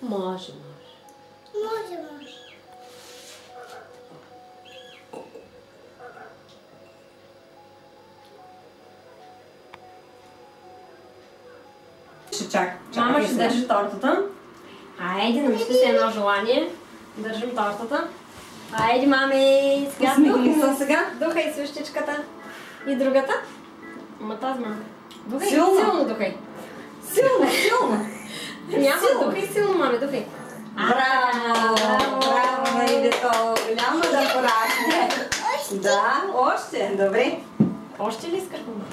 Може. Мама ще държи тортата. Айде, намисли си едно желание. Държим тортата. Айде, мами! Сега духай свещичката. И другата. Ама тази мама. Духай силно духай. Силно! Няма, духай силно, мами, духай. Браво, Идето! Няма да порасне. Да, още. Добре. Още ли искаш, мама?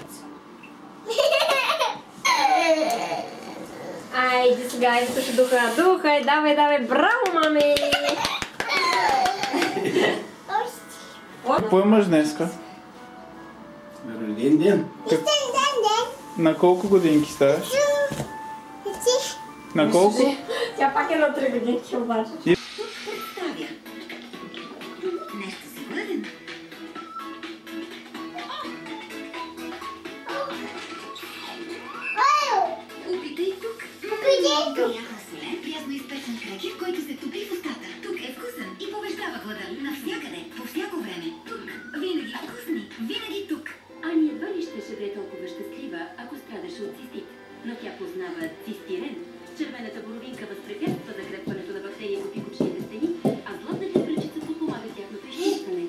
Айде сега, изпуши духа. Духай, давай, браво, мами! Какво имаш днеска? Рожден ден. На колко годинки ставаш? На колко? Тя пак е на 3 годинки обаче. Нещо си гладен. Опитай тук. Приятна солен, прязно изпечен крекер, който се топи в устата. Тук е вкусен и побеждава глада. Навсякъде, по всяко време. Тук. Винаги вкусни. Винаги тук. Ани едва ли ще бъде толкова щастлива, ако страдаше от цистит. Но тя познава цистирен. Червената боровинка възпрепятства закрепването на бактерии по пикочните стени, а златната кръчица подпомага тяхното изчистване.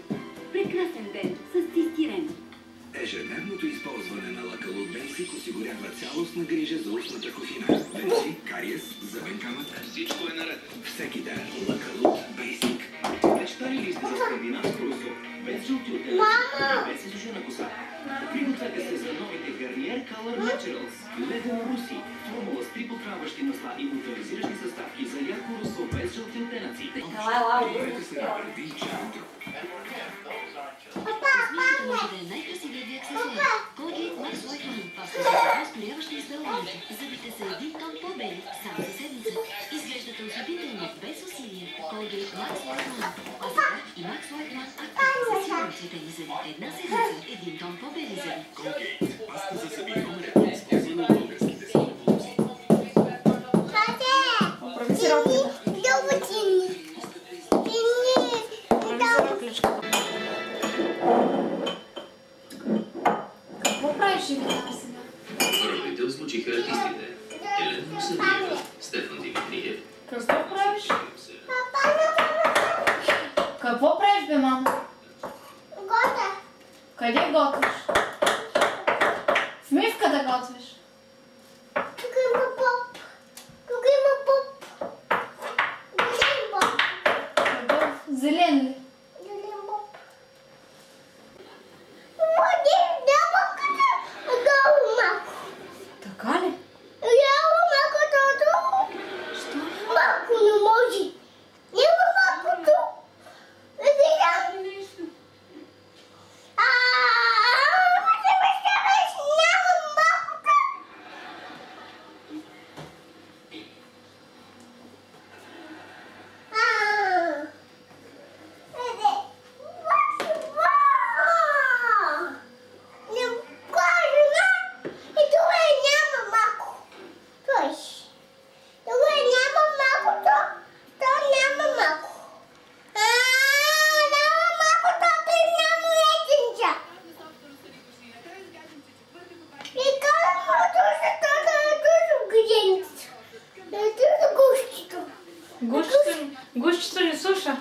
Прекрасен ден с цистирен. Ежедневното използване на Лакалут Бейсик осигурява цялостна грижа за устната кухина. Бензи, кариес, зъбен камък, всичко е наред. Всеки ден Лакалут Бейсик. Мечтали ли сте за скандинавско русо? Без жълти оттенъци, без изсушена коса. Пригответе се за новите Garnier Color Naturals. Ледено руси. Формула с 3 подхранващи масла и мутализиращи съставки за ярко русо без жълти оттенъци. Добрете се на върви чалто. Усмивката може да е най-красивият ви аксесуар. Colgate Max White One. Паста с разпоряващи изпълнение. Зъбите са 1 тон по-бели само за седмица. Изглеждате ослепително, без усилие. Colgate Max White One. А сега и Max White One Active за силно цветени зъби. Една седмица, 1 тон по-бели зъби. Colgate. Паста за зъби номер 1, използвана от българските стоматолози. Прави си роклята. Какво правиш, Ивана, сега? Ръководител звучиха артистите. Елена Мусадиева, Стефан Димитриев. Какво правиш? Какво правиш, бе, мама? Готвя. Къде готвиш? В мивка да готвиш. Тук има поп. Зелен ли? Така ли? Гущето ли суша?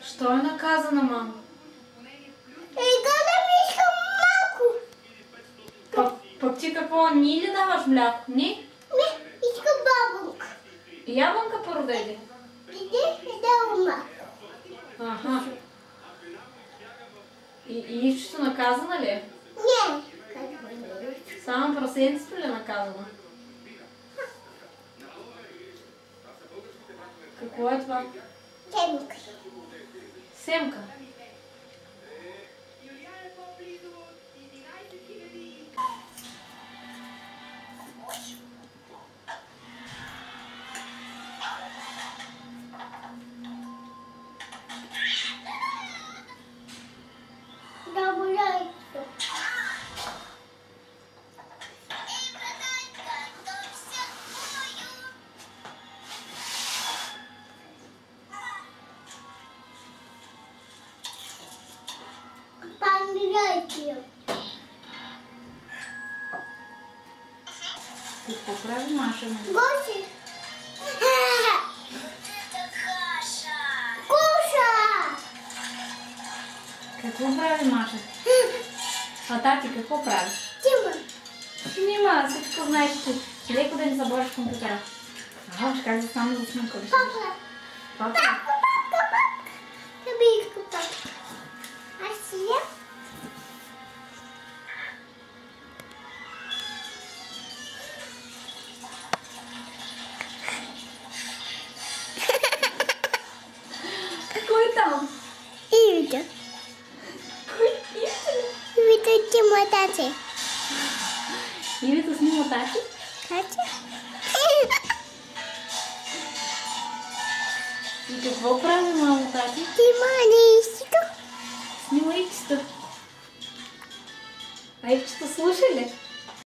Що е наказана, мама? Пък ти какво, ни ли даваш мляко? Ни? Не, искам бабунка. Ябълка породе. Аха. И ивчето наказана ли е? Не. Само прасенцето ли е наказана? Какво е това? Семка. Семка. Какво прави Маша? Госи. Куша. Какво прави Маша? А тати какво прави? Тима. Снима, всичко знаеш ти. Леко да не забориш компютъра. Ага, ще кажа само за снимка. Папа. Папа? Папа. Любичко папа. А сия? Кой е там? Ивита. Кой е? Ивита Тима тати. Ивито снима тати? Тати? И какво прави мамо тати? Тима не истика. Снима ивчето. А ивчето слуша ли?